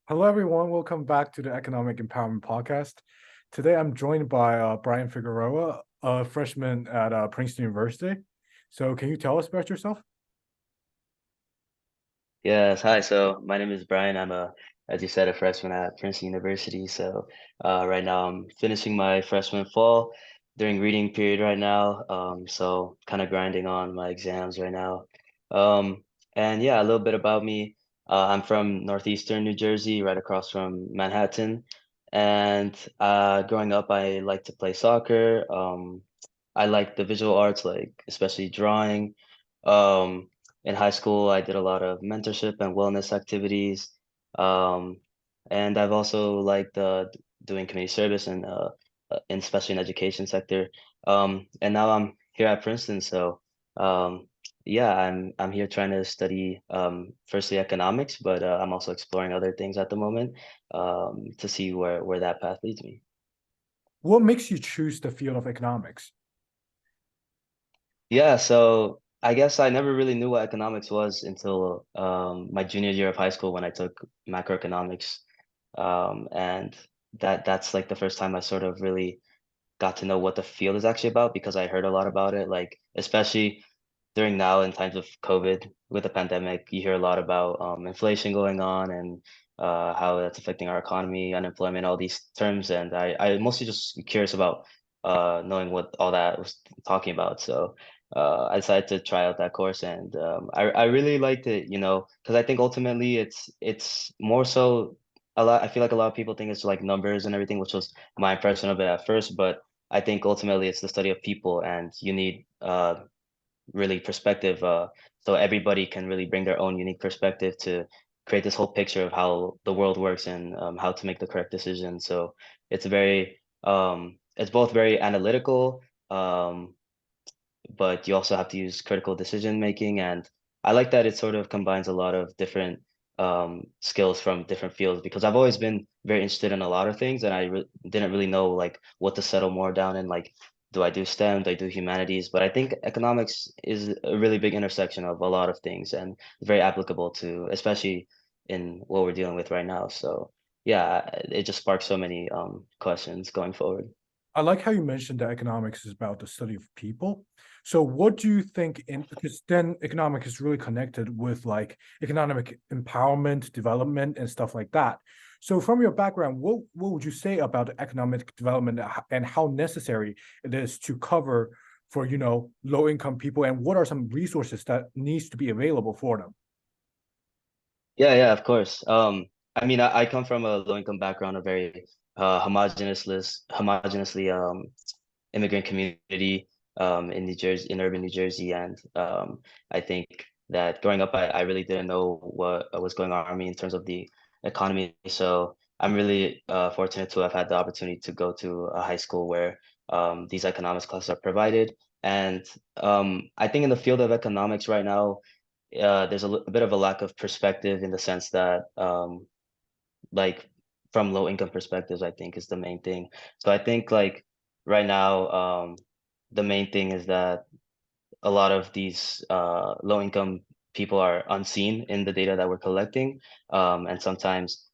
Hello, everyone. Welcome back to the Economic Empowerment Podcast. Today, I'm joined by Bryant Figueroa, a freshman at Princeton University. So, can you tell us about yourself? Yes, hi. So my name is Brian. As you said, a freshman at Princeton University. Right now I'm finishing my freshman fall during reading period right now. So kind of grinding on my exams right now. And yeah, a little bit about me. I'm from northeastern New Jersey, right across from Manhattan. And growing up, I like to play soccer. I like the visual arts, like especially drawing. Um, in high school, I did a lot of mentorship and wellness activities. Um, and I've also liked doing community service and especially in education sector. And now I'm here at Princeton, so um, yeah, I'm here trying to study firstly economics, but I'm also exploring other things at the moment to see where that path leads me. What makes you choose the field of economics? Yeah, so I guess I never really knew what economics was until my junior year of high school when I took macroeconomics. And that's like the first time I sort of really got to know what the field is actually about because I heard a lot about it, like especially during now in times of COVID with the pandemic, you hear a lot about inflation going on and how that's affecting our economy, unemployment, all these terms. And I mostly just curious about knowing what all that was talking about. So I decided to try out that course, and I really liked it, because I think ultimately it's more so a lot. I feel like a lot of people think it's like numbers and everything, which was my impression of it at first, but I think ultimately it's the study of people, and you need really perspective. So everybody can really bring their own unique perspective to create this whole picture of how the world works and how to make the correct decision. So it's both very analytical, but you also have to use critical decision making. And I like that it sort of combines a lot of different skills from different fields because I've always been very interested in a lot of things, and I re didn't really know like what to settle more down in. Like, do I do STEM? Do I do humanities? But I think economics is a really big intersection of a lot of things and very applicable to, especially in what we're dealing with right now. So yeah, it just sparks so many questions going forward. I like how you mentioned that economics is about the study of people. So, what do you think in because then economics is really connected with like economic empowerment, development, and stuff like that. So, from your background, what would you say about economic development and how necessary it is to cover for low income people, and what are some resources that needs to be available for them? Yeah, yeah, of course. I mean, I come from a low-income background, a very homogeneously immigrant community in New Jersey, in urban New Jersey, and I think that growing up, I really didn't know what was going on around me in terms of the economy. So I'm really fortunate to have had the opportunity to go to a high school where these economics classes are provided. And I think in the field of economics right now, there's a bit of a lack of perspective in the sense that like from low income perspectives, I think is the main thing. So I think like right now, the main thing is that a lot of these low income people are unseen in the data that we're collecting. And sometimes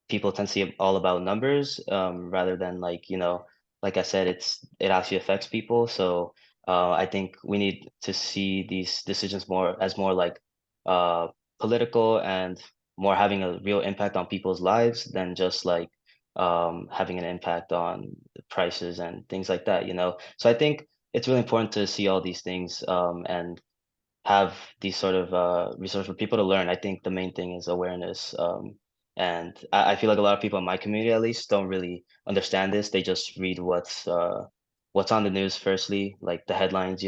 people tend to see it all about numbers rather than like, like I said, it actually affects people. So I think we need to see these decisions more as more like uh, political and more having a real impact on people's lives than just like having an impact on the prices and things like that, So I think it's really important to see all these things and have these sort of resources for people to learn. I think the main thing is awareness. And I feel like a lot of people in my community, at least, don't really understand this. They just read what's on the news firstly, like the headlines,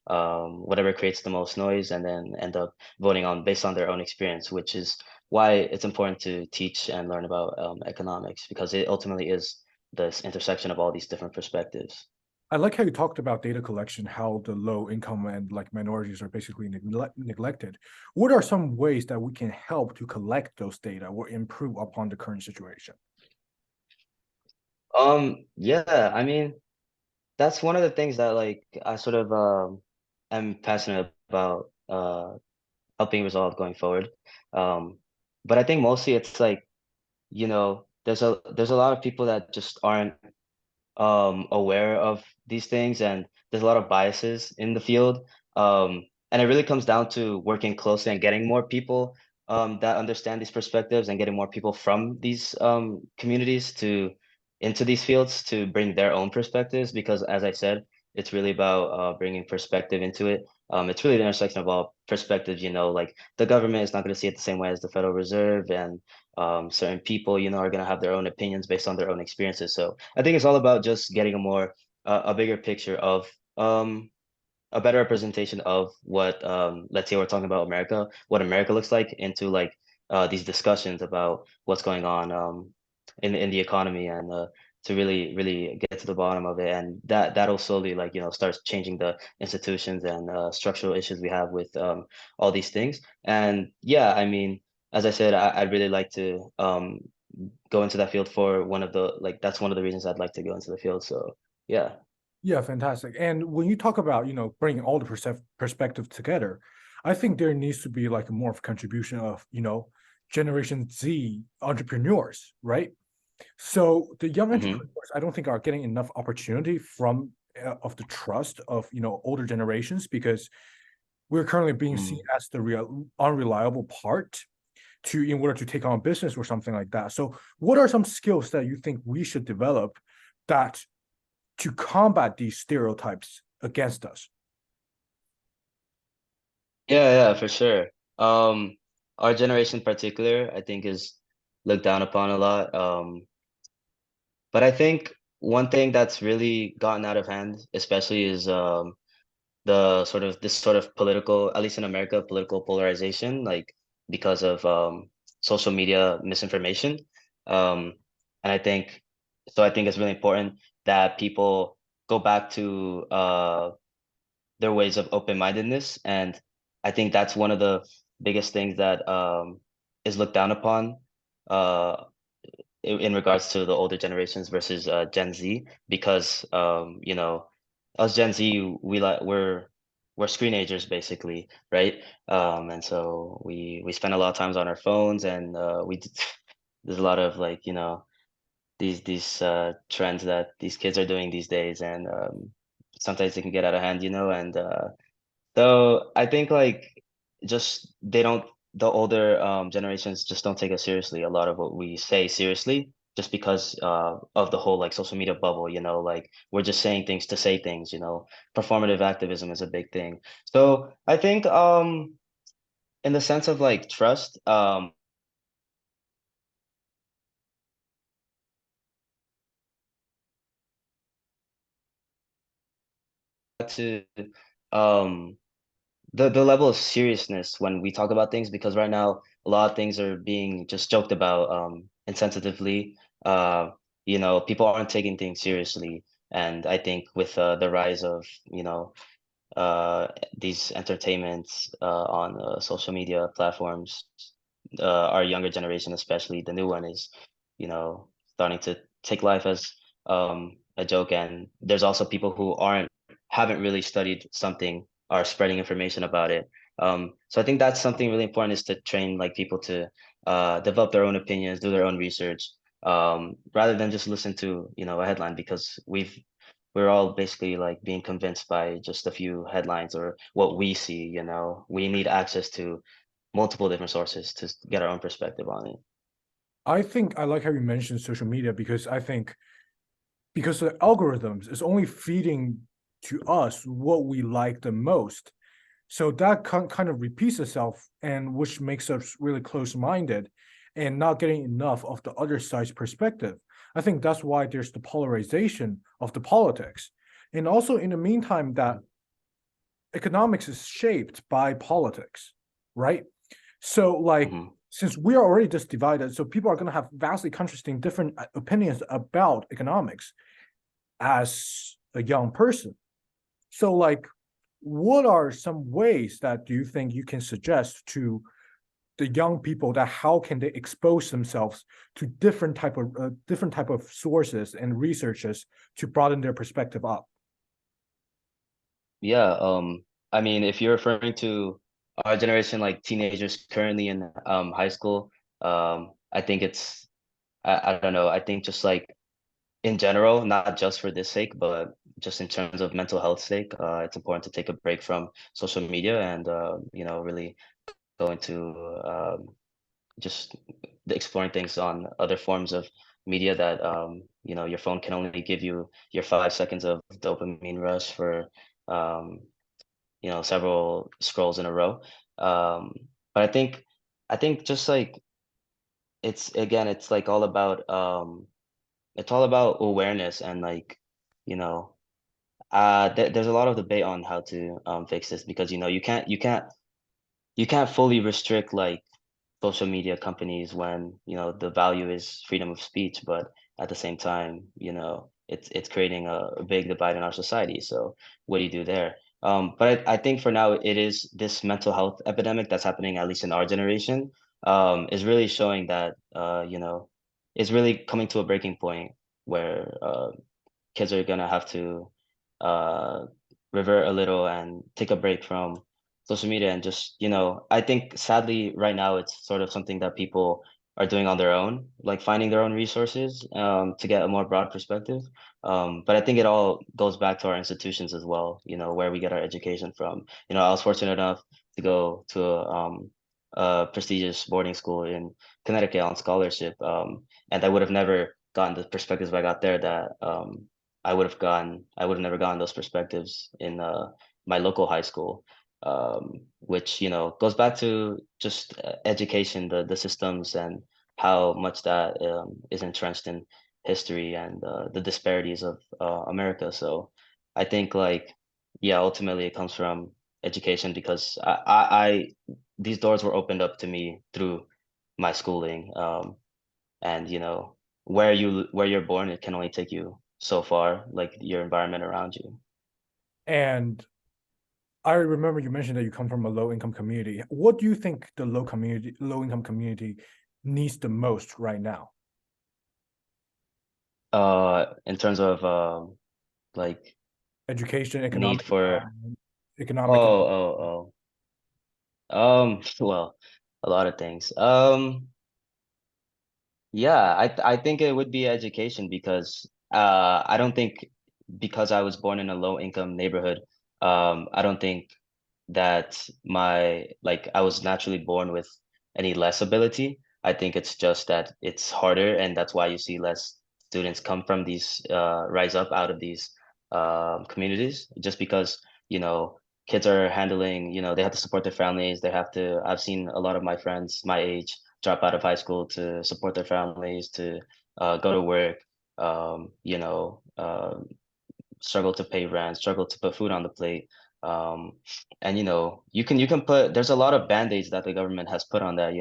whatever creates the most noise, and then end up voting on based on their own experience, which is why it's important to teach and learn about economics because it ultimately is this intersection of all these different perspectives. I like how you talked about data collection, how the low income and like minorities are basically neglected. What are some ways that we can help to collect those data or improve upon the current situation? Yeah, I mean, that's one of the things that like I sort of am passionate about helping resolve going forward. Um, but I think mostly it's like there's a lot of people that just aren't aware of these things, and there's a lot of biases in the field. And it really comes down to working closely and getting more people that understand these perspectives, and getting more people from these communities to into these fields to bring their own perspectives, because as I said, it's really about bringing perspective into it. It's really the intersection of all perspectives, like the government is not going to see it the same way as the Federal Reserve, and certain people, are going to have their own opinions based on their own experiences. So I think it's all about just getting a bigger picture of a better representation of what, let's say we're talking about America, what America looks like, into like these discussions about what's going on in the economy, and to really get to the bottom of it, and that'll slowly, like, start changing the institutions and structural issues we have with all these things. And yeah, I mean, as I said, I'd really like to go into that field for one of the, like, that's one of the reasons I'd like to go into the field. So yeah. Yeah, fantastic. And when you talk about, bringing all the perspective together, I think there needs to be like a more of contribution of, Generation Z entrepreneurs, right? So the young Hmm. entrepreneurs, I don't think are getting enough opportunity from of the trust of, older generations, because we're currently being seen Mm. as the real unreliable part to in order to take on business or something like that. So what are some skills that you think we should develop that to combat these stereotypes against us? Yeah, for sure. Our generation in particular, I think, is looked down upon a lot. But I think one thing that's really gotten out of hand, especially, is the sort of this sort of political, at least in America, political polarization, like because of social media misinformation. Um, and I think it's really important that people go back to their ways of open-mindedness. And I think that's one of the biggest things that is looked down upon uh, in regards to the older generations versus Gen Z, because us Gen Z, we're screenagers basically, right? And so we spend a lot of times on our phones, and there's a lot of, like, these trends that these kids are doing these days, and sometimes they can get out of hand, and so I think, like, just they don't the older generations just don't take us seriously, a lot of what we say seriously, just because of the whole, like, social media bubble, like we're just saying things to say things, performative activism is a big thing. So I think in the sense of, like, trust, to um the level of seriousness when we talk about things, because right now a lot of things are being just joked about insensitively. uh People aren't taking things seriously, and I think with the rise of uh these entertainments on social media platforms, our younger generation, especially the new one, is starting to take life as a joke. And there's also people who haven't really studied something, are spreading information about it. So I think that's something really important, is to train, like, people to develop their own opinions, do their own research, rather than just listen to a headline, because we're all basically, like, being convinced by just a few headlines or what we see. We need access to multiple different sources to get our own perspective on it. I think I like how you mentioned social media, because I think because the algorithms is only feeding to us what we like the most. So that kind of repeats itself, and which makes us really close-minded and not getting enough of the other side's perspective. I think that's why there's the polarization of the politics. And also in the meantime, that economics is shaped by politics, right? So like Hmm. since we are already just divided, so people are going to have vastly contrasting different opinions about economics as a young person. So like what are some ways that do you think you can suggest to the young people, that how can they expose themselves to different type of sources and researches to broaden their perspective up? Yeah, I mean, if you're referring to our generation, like teenagers currently in high school, I think it's I don't know. I think just like in general, not just for this sake, but just in terms of mental health sake, it's important to take a break from social media and really go into just exploring things on other forms of media that your phone can only give you your 5 seconds of dopamine rush for um, several scrolls in a row. Um, but I think just like it's again, it's all about awareness and like you know there's a lot of debate on how to fix this because you can't fully restrict like social media companies when the value is freedom of speech, but at the same time it's creating a big divide in our society. So what do you do there? But I think for now it is this mental health epidemic that's happening, at least in our generation, is really showing that is really coming to a breaking point where kids are gonna have to uh, revert a little and take a break from social media and just, I think sadly right now it's sort of something that people are doing on their own, like finding their own resources to get a more broad perspective. But I think it all goes back to our institutions as well, where we get our education from. I was fortunate enough to go to a prestigious boarding school in Connecticut on scholarship, and I would have never gotten the perspectives I got there that I would have never gotten those perspectives in my local high school, which goes back to just education, the systems, and how much that is entrenched in history and the disparities of America. So I think like yeah, ultimately it comes from education because these doors were opened up to me through my schooling, and where you're born, it can only take you so far, like your environment around you. And I remember you mentioned that you come from a low income community. What do you think the low income community needs the most right now? In terms of like Education, need economic for empowerment, economic. well, a lot of things. Yeah, I think it would be education because I don't think because I was born in a low income neighborhood, I don't think that I was naturally born with any less ability. I think it's just that it's harder, and that's why you see less students come from these rise up out of these communities, just because kids are handling, they have to support their families. I've seen a lot of my friends my age drop out of high school to support their families, to go to work, um, you know, uh, struggle to pay rent, struggle to put food on the plate. Um, and you can put there's a lot of band-aids that the government has put on that,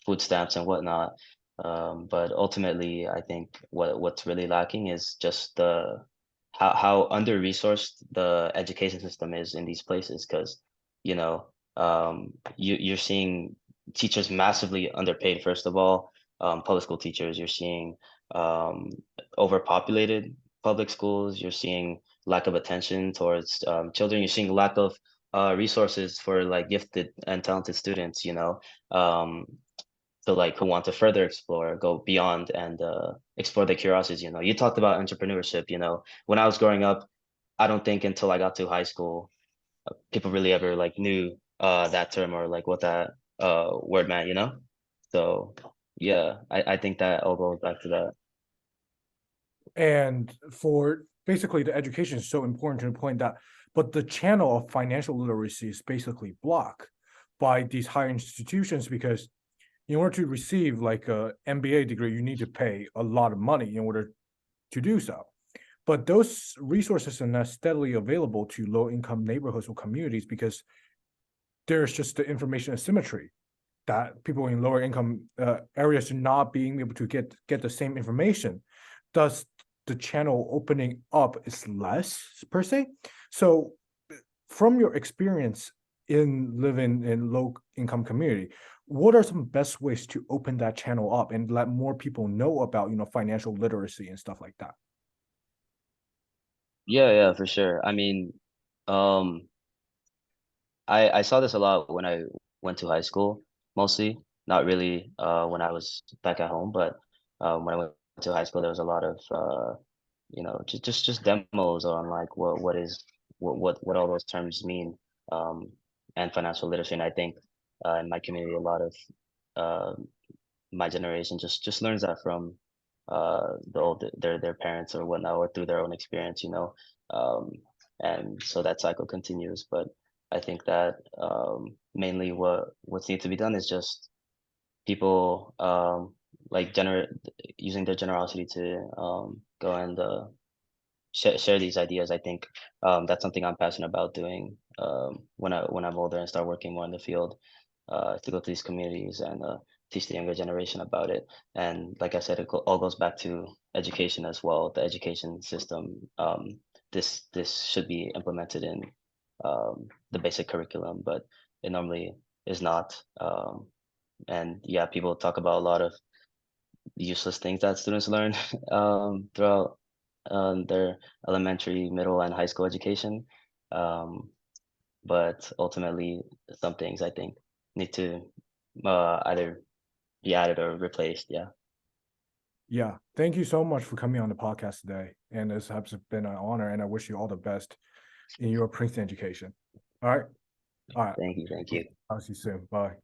food stamps and whatnot. But ultimately, I think what's really lacking is just the how under-resourced the education system is in these places. Because, you're seeing teachers massively underpaid, first of all, public school teachers. You're seeing um, overpopulated public schools. You're seeing lack of attention towards children. You're seeing lack of resources for like gifted and talented students, um, so like who want to further explore, go beyond and explore their curiosities. You talked about entrepreneurship. When I was growing up, I don't think until I got to high school, people really ever like knew that term or like what that word meant. So yeah, I think that all goes back to that. And for basically the education is so important to the point that, but the channel of financial literacy is basically blocked by these higher institutions because in order to receive like a MBA degree, you need to pay a lot of money in order to do so. But those resources are not steadily available to low income neighborhoods or communities because there's just the information asymmetry that people in lower income areas are not being able to get the same information. Thus, the channel opening up is less per se. So, from your experience in living in low income community, what are some best ways to open that channel up and let more people know about financial literacy and stuff like that? Yeah, yeah, for sure. I mean, um, I saw this a lot when I went to high school, mostly, not really when I was back at home, but when I went to high school, there was a lot of just demos on like what all those terms mean, um, and financial literacy. And I think in my community, a lot of uh, my generation just learns that from their parents or whatnot, or through their own experience, um, and so that cycle continues. But I think that mainly what's need to be done is just people like using their generosity to go and share these ideas. I think that's something I'm passionate about doing when I'm older and start working more in the field, to go to these communities and teach the younger generation about it. And like I said, all goes back to education as well. The education system. This should be implemented in the basic curriculum, but it normally is not. And yeah, people talk about a lot of useless things that students learn throughout their elementary, middle, and high school education. Um, but ultimately, some things I think need to either be added or replaced. Yeah. Yeah. Thank you so much for coming on the podcast today. And this has been an honor, and I wish you all the best in your Princeton education. All right. All right. Thank you. Thank you. I'll see you soon. Bye.